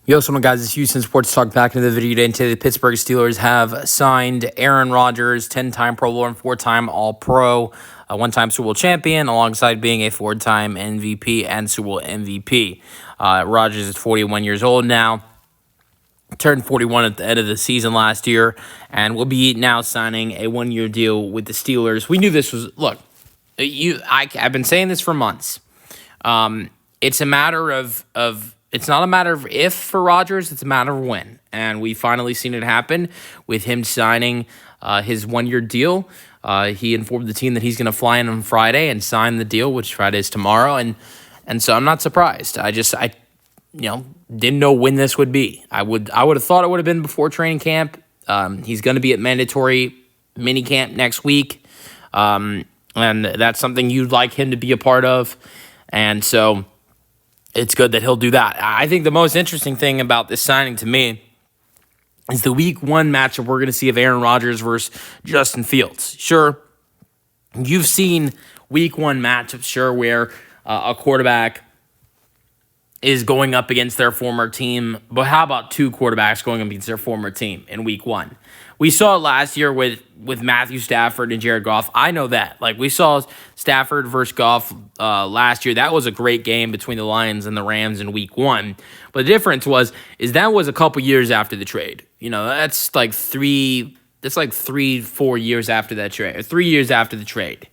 Yo, what's going on, guys? It's Houston Sports Talk back into the video today. And today, the Pittsburgh Steelers have signed Aaron Rodgers, 10-time Pro Bowler and 4-time All-Pro, a one-time Super Bowl champion, alongside being a 4-time MVP and Super Bowl MVP. Rodgers is 41 years old now, turned 41 at the end of the season last year, and will be now signing a one-year deal with the Steelers. We knew this was, look, I've been saying this for months. It's a matter of it's not a matter of if for Rodgers, it's a matter of when. And we finally seen it happen with him signing his one-year deal. He informed the team that he's going to fly in on Friday and sign the deal, which Friday is tomorrow. And so I'm not surprised. I didn't know when this would be. I would have thought it would have been before training camp. He's going to be at mandatory minicamp next week. And that's something you'd like him to be a part of. And so it's good that he'll do that. I think the most interesting thing about this signing to me is the week one matchup we're going to see of Aaron Rodgers versus Justin Fields. Sure, you've seen week one matchups, sure, where a quarterback is going up against their former team. But how about two quarterbacks going up against their former team in week one? We saw it last year with Matthew Stafford and Jared Goff. I know that. Like, we saw Stafford versus Goff last year. That was a great game between the Lions and the Rams in week one. But the difference is that was a couple years after the trade. You know, that's like 3-4 years after that trade. Or 3 years after the trade.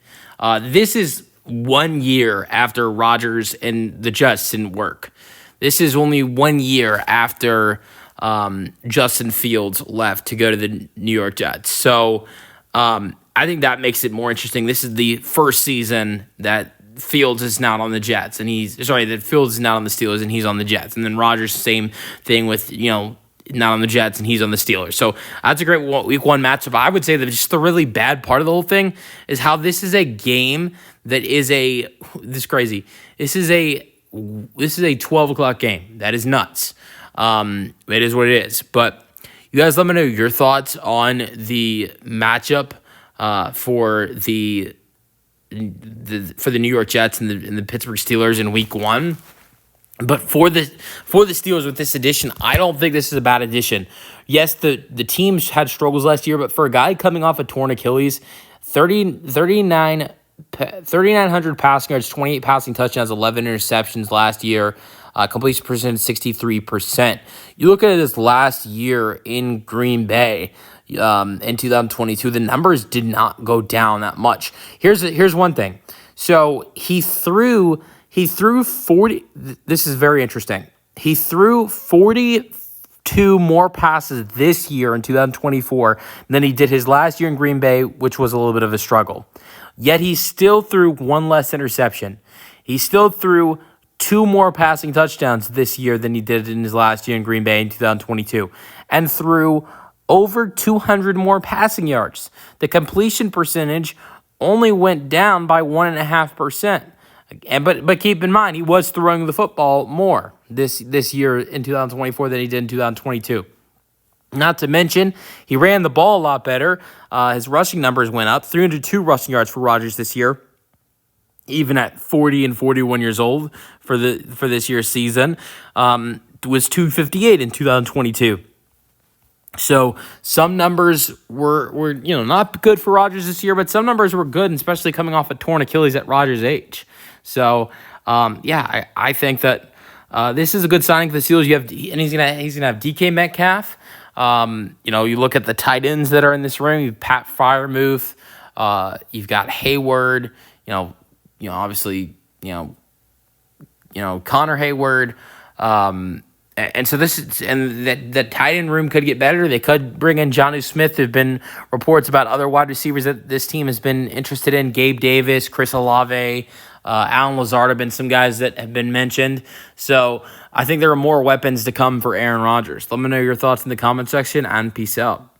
This is 1 year after Rodgers and the Jets didn't work. This is only 1 year after Justin Fields left to go to the New York Jets. So I think that makes it more interesting. This is the first season that Fields is not on the Jets, that Fields is not on the Steelers and he's on the Jets. And then Rodgers, same thing with, not on the Jets and he's on the Steelers. So that's a great week one matchup. I would say that just the really bad part of the whole thing is how this is a game that is this is crazy. This is a 12 o'clock game. That is nuts. It is what it is. But you guys let me know your thoughts on the matchup for the New York Jets and the Pittsburgh Steelers in week one. But for the Steelers with this addition, I don't think this is a bad addition. Yes, the teams had struggles last year, but for a guy coming off a torn Achilles, 3,900 passing yards, 28 passing touchdowns, 11 interceptions last year, completion percentage 63%. You look at his last year in Green Bay in 2022, the numbers did not go down that much. Here's one thing. So he threw 40. This is very interesting. He threw 42 more passes this year in 2024 than he did his last year in Green Bay, which was a little bit of a struggle. Yet he still threw one less interception. He still threw 2 more passing touchdowns this year than he did in his last year in Green Bay in 2022, and threw over 200 more passing yards. The completion percentage only went down by 1.5%. But keep in mind, he was throwing the football more this year in 2024 than he did in 2022. Not to mention, he ran the ball a lot better. His rushing numbers went up, 302 rushing yards for Rodgers this year, even at 40 and 41 years old for this year's season. Was 258 in 2022. So some numbers were not good for Rodgers this year, but some numbers were good, and especially coming off a torn Achilles at Rodgers' age. So I think that this is a good signing for the Steelers. He's gonna have DK Metcalf. You look at the tight ends that are in this room. You've Pat Freiermuth. You've got Hayward. Obviously, Connor Hayward. And so the tight end room could get better. They could bring in Jonnu Smith. There have been reports about other wide receivers that this team has been interested in. Gabe Davis, Chris Olave, Alan Lazard have been some guys that have been mentioned. So I think there are more weapons to come for Aaron Rodgers. Let me know your thoughts in the comment section, and peace out.